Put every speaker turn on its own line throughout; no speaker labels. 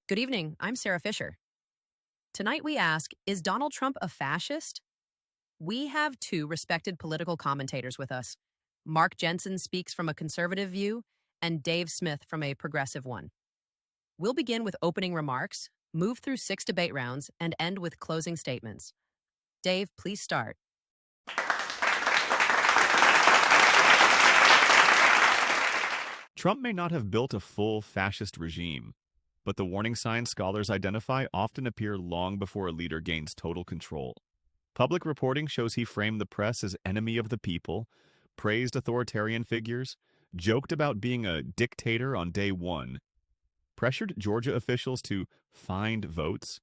Good evening. I'm Sarah Fisher. Tonight we ask, is Donald Trump a fascist? We have two respected political commentators with us. Mark Jensen speaks from a conservative view, and Dave Smith from a progressive one. We'll begin with opening remarks, move through 6 debate rounds, and end with closing statements. Dave, please start.
Trump may not have built a full fascist regime, but the warning signs scholars identify often appear long before a leader gains total control. Public reporting shows he framed the press as enemy of the people, praised authoritarian figures, joked about being a dictator on day one, pressured Georgia officials to find votes,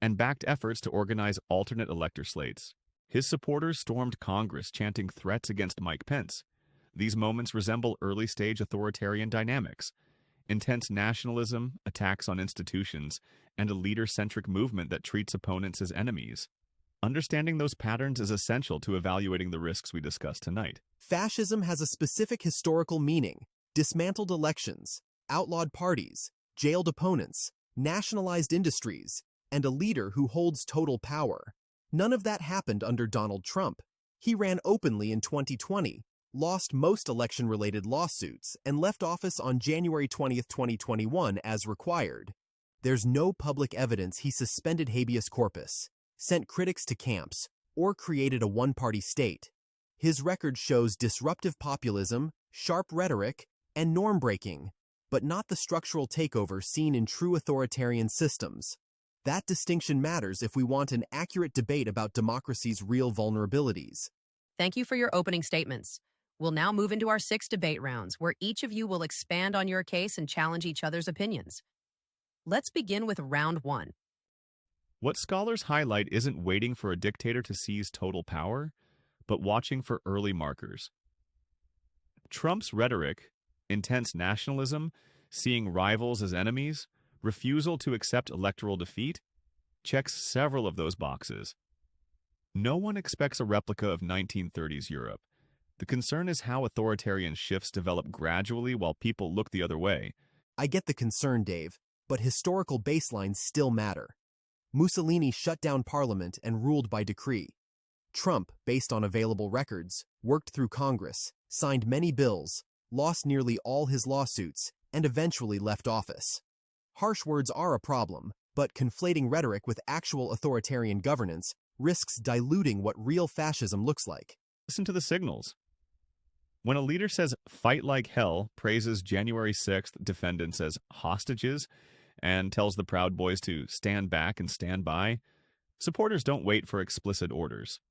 and backed efforts to organize alternate elector slates. His supporters stormed Congress, chanting threats against Mike Pence. These moments resemble early-stage authoritarian dynamics: intense nationalism, attacks on institutions, and a leader-centric movement that treats opponents as enemies. Understanding those patterns is essential to evaluating the risks we discuss tonight.
Fascism has a specific historical meaning: dismantled elections, outlawed parties, jailed opponents, nationalized industries, and a leader who holds total power. None of that happened under Donald Trump. He ran openly in 2020, lost most election-related lawsuits, and left office on January 20, 2021 as required. There's no public evidence he suspended habeas corpus, sent critics to camps, or created a one-party state. His record shows disruptive populism, sharp rhetoric, and norm-breaking, but not the structural takeover seen in true authoritarian systems. That distinction matters if we want an accurate debate about democracy's real vulnerabilities.
Thank you for your opening statements. We'll now move into our 6 debate rounds, where each of you will expand on your case and challenge each other's opinions. Let's begin with round 1.
What scholars highlight isn't waiting for a dictator to seize total power, but watching for early markers. Trump's rhetoric, intense nationalism, seeing rivals as enemies, refusal to accept electoral defeat, checks several of those boxes. No one expects a replica of 1930s Europe. The concern is how authoritarian shifts develop gradually while people look the other way.
I get the concern, Dave, but historical baselines still matter. Mussolini shut down parliament and ruled by decree. Trump, based on available records, worked through Congress, signed many bills, lost nearly all his lawsuits, and eventually left office. Harsh words are a problem, but conflating rhetoric with actual authoritarian governance risks diluting what real fascism looks like.
Listen to the signals. When a leader says "fight like hell," praises January 6th defendants as hostages, and tells the Proud Boys to stand back and stand by, supporters don't wait for explicit orders.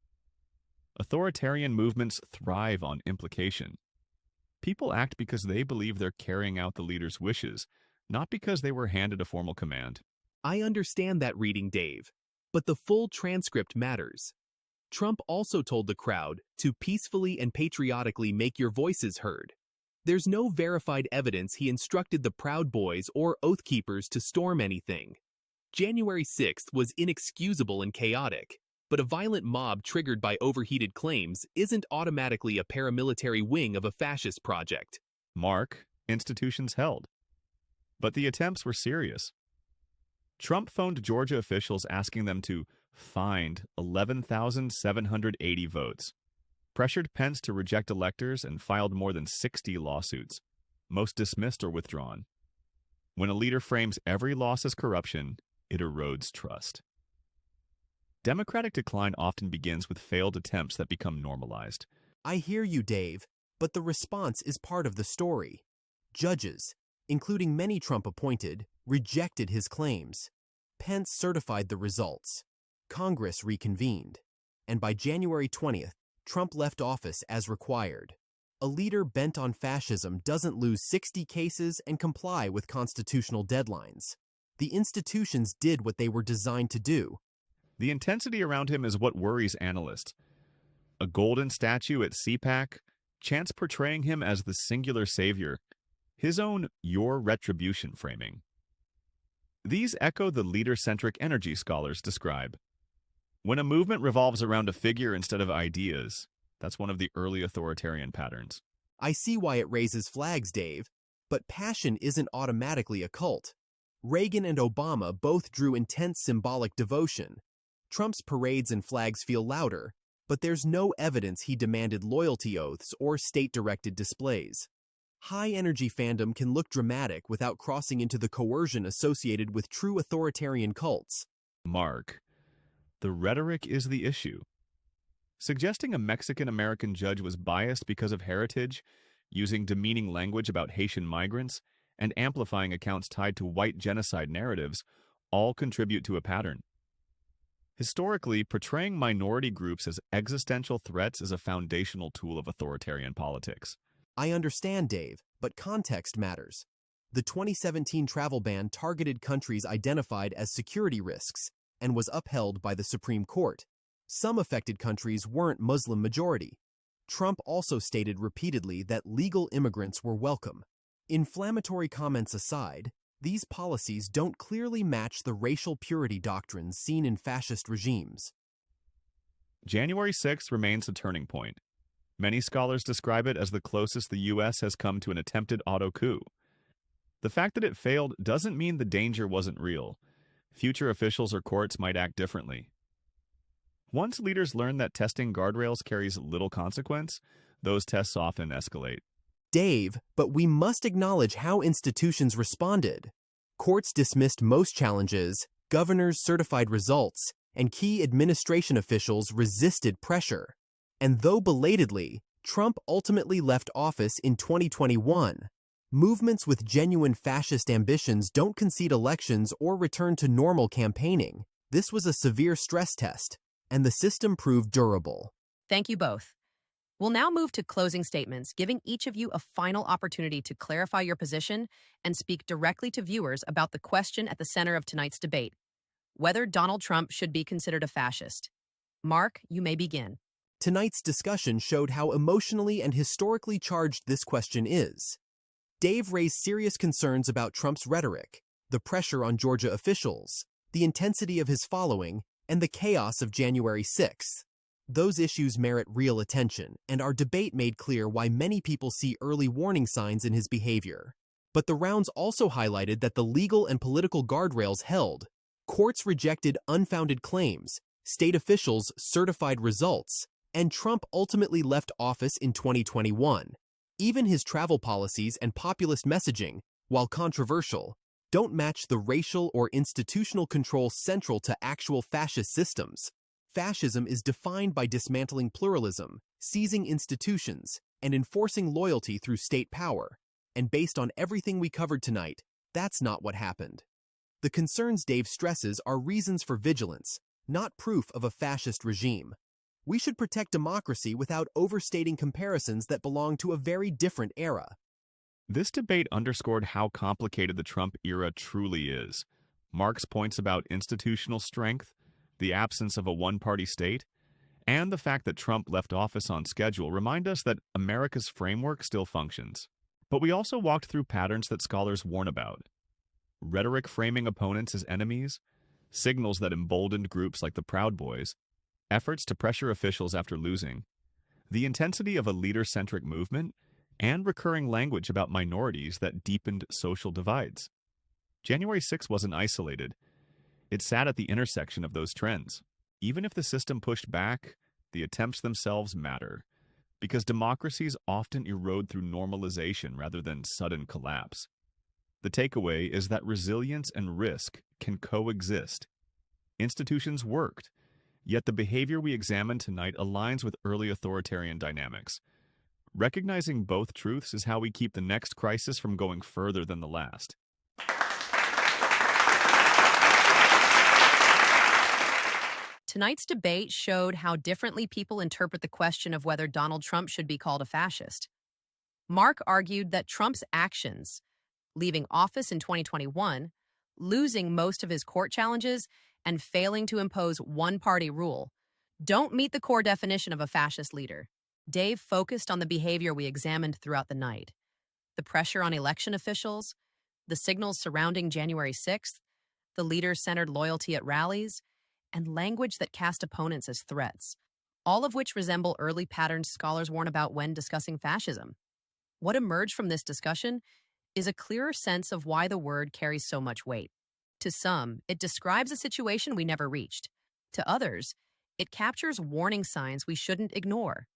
Authoritarian movements thrive on implication. People act because they believe they're carrying out the leader's wishes, not because they were handed a formal command.
I understand that reading, Dave, but the full transcript matters. Trump also told the crowd to peacefully and patriotically make your voices heard. There's no verified evidence he instructed the Proud Boys or Oath Keepers to storm anything. January 6th was inexcusable and chaotic, but a violent mob triggered by overheated claims isn't automatically a paramilitary wing of a fascist project.
Mark, institutions held. But the attempts were serious. Trump phoned Georgia officials asking them to find 11,780 votes, pressured Pence to reject electors, and filed more than 60 lawsuits, most dismissed or withdrawn. When a leader frames every loss as corruption, it erodes trust. Democratic decline often begins with failed attempts that become normalized.
I hear you, Dave, but the response is part of the story. Judges, including many Trump appointed, rejected his claims. Pence certified the results. Congress reconvened. And by January 20th, Trump left office as required. A leader bent on fascism doesn't lose 60 cases and comply with constitutional deadlines. The institutions did what they were designed to do.
The intensity around him is what worries analysts. A golden statue at CPAC, chants portraying him as the singular savior, his own "your retribution" framing. These echo the leader-centric energy scholars describe. When a movement revolves around a figure instead of ideas, that's one of the early authoritarian patterns.
I see why it raises flags, Dave, but passion isn't automatically a cult. Reagan and Obama both drew intense symbolic devotion. Trump's parades and flags feel louder, but there's no evidence he demanded loyalty oaths or state-directed displays. High-energy fandom can look dramatic without crossing into the coercion associated with true authoritarian cults.
Mark, the rhetoric is the issue. Suggesting a Mexican-American judge was biased because of heritage, using demeaning language about Haitian migrants, and amplifying accounts tied to white genocide narratives all contribute to a pattern. Historically, portraying minority groups as existential threats is a foundational tool of authoritarian politics.
I understand, Dave, but context matters. The 2017 travel ban targeted countries identified as security risks and was upheld by the Supreme Court. Some affected countries weren't Muslim majority. Trump also stated repeatedly that legal immigrants were welcome. Inflammatory comments aside, these policies don't clearly match the racial purity doctrines seen in fascist regimes.
January 6th remains a turning point. Many scholars describe it as the closest the U.S. has come to an attempted auto coup. The fact that it failed doesn't mean the danger wasn't real. Future officials or courts might act differently. Once leaders learn that testing guardrails carries little consequence, those tests often escalate.
Dave, but we must acknowledge how institutions responded. Courts dismissed most challenges, governors certified results, and key administration officials resisted pressure. And though belatedly, Trump ultimately left office in 2021. Movements with genuine fascist ambitions don't concede elections or return to normal campaigning. This was a severe stress test, and the system proved durable.
Thank you both. We'll now move to closing statements, giving each of you a final opportunity to clarify your position and speak directly to viewers about the question at the center of tonight's debate, whether Donald Trump should be considered a fascist. Mark, you may begin.
Tonight's discussion showed how emotionally and historically charged this question is. Dave raised serious concerns about Trump's rhetoric, the pressure on Georgia officials, the intensity of his following, and the chaos of January 6th. Those issues merit real attention, and our debate made clear why many people see early warning signs in his behavior. But the rounds also highlighted that the legal and political guardrails held. Courts rejected unfounded claims, state officials certified results, and Trump ultimately left office in 2021. Even his travel policies and populist messaging, while controversial, don't match the racial or institutional control central to actual fascist systems. Fascism is defined by dismantling pluralism, seizing institutions, and enforcing loyalty through state power. And based on everything we covered tonight, that's not what happened. The concerns Dave stresses are reasons for vigilance, not proof of a fascist regime. We should protect democracy without overstating comparisons that belong to a very different era.
This debate underscored how complicated the Trump era truly is. Mark's points about institutional strength, the absence of a one-party state, and the fact that Trump left office on schedule remind us that America's framework still functions. But we also walked through patterns that scholars warn about. Rhetoric framing opponents as enemies, signals that emboldened groups like the Proud Boys, efforts to pressure officials after losing, the intensity of a leader-centric movement, and recurring language about minorities that deepened social divides. January 6 wasn't isolated. It sat at the intersection of those trends. Even if the system pushed back, the attempts themselves matter, because democracies often erode through normalization rather than sudden collapse. The takeaway is that resilience and risk can coexist. Institutions worked, yet the behavior we examined tonight aligns with early authoritarian dynamics. Recognizing both truths is how we keep the next crisis from going further than the last.
Tonight's debate showed how differently people interpret the question of whether Donald Trump should be called a fascist. Mark argued that Trump's actions, leaving office in 2021, losing most of his court challenges, and failing to impose one-party rule, don't meet the core definition of a fascist leader. Dave focused on the behavior we examined throughout the night. The pressure on election officials, the signals surrounding January 6th, the leader-centered loyalty at rallies, and language that cast opponents as threats, all of which resemble early patterns scholars warn about when discussing fascism. What emerged from this discussion is a clearer sense of why the word carries so much weight. To some, it describes a situation we never reached. To others, it captures warning signs we shouldn't ignore.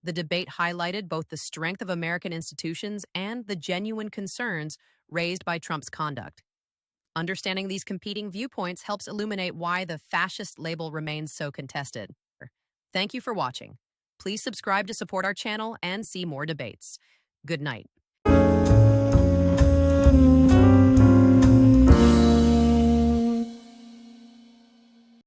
The debate highlighted both the strength of American institutions and the genuine concerns raised by Trump's conduct. Understanding these competing viewpoints helps illuminate why the fascist label remains so contested. Thank you for watching. Please subscribe to support our channel and see more debates. Good night.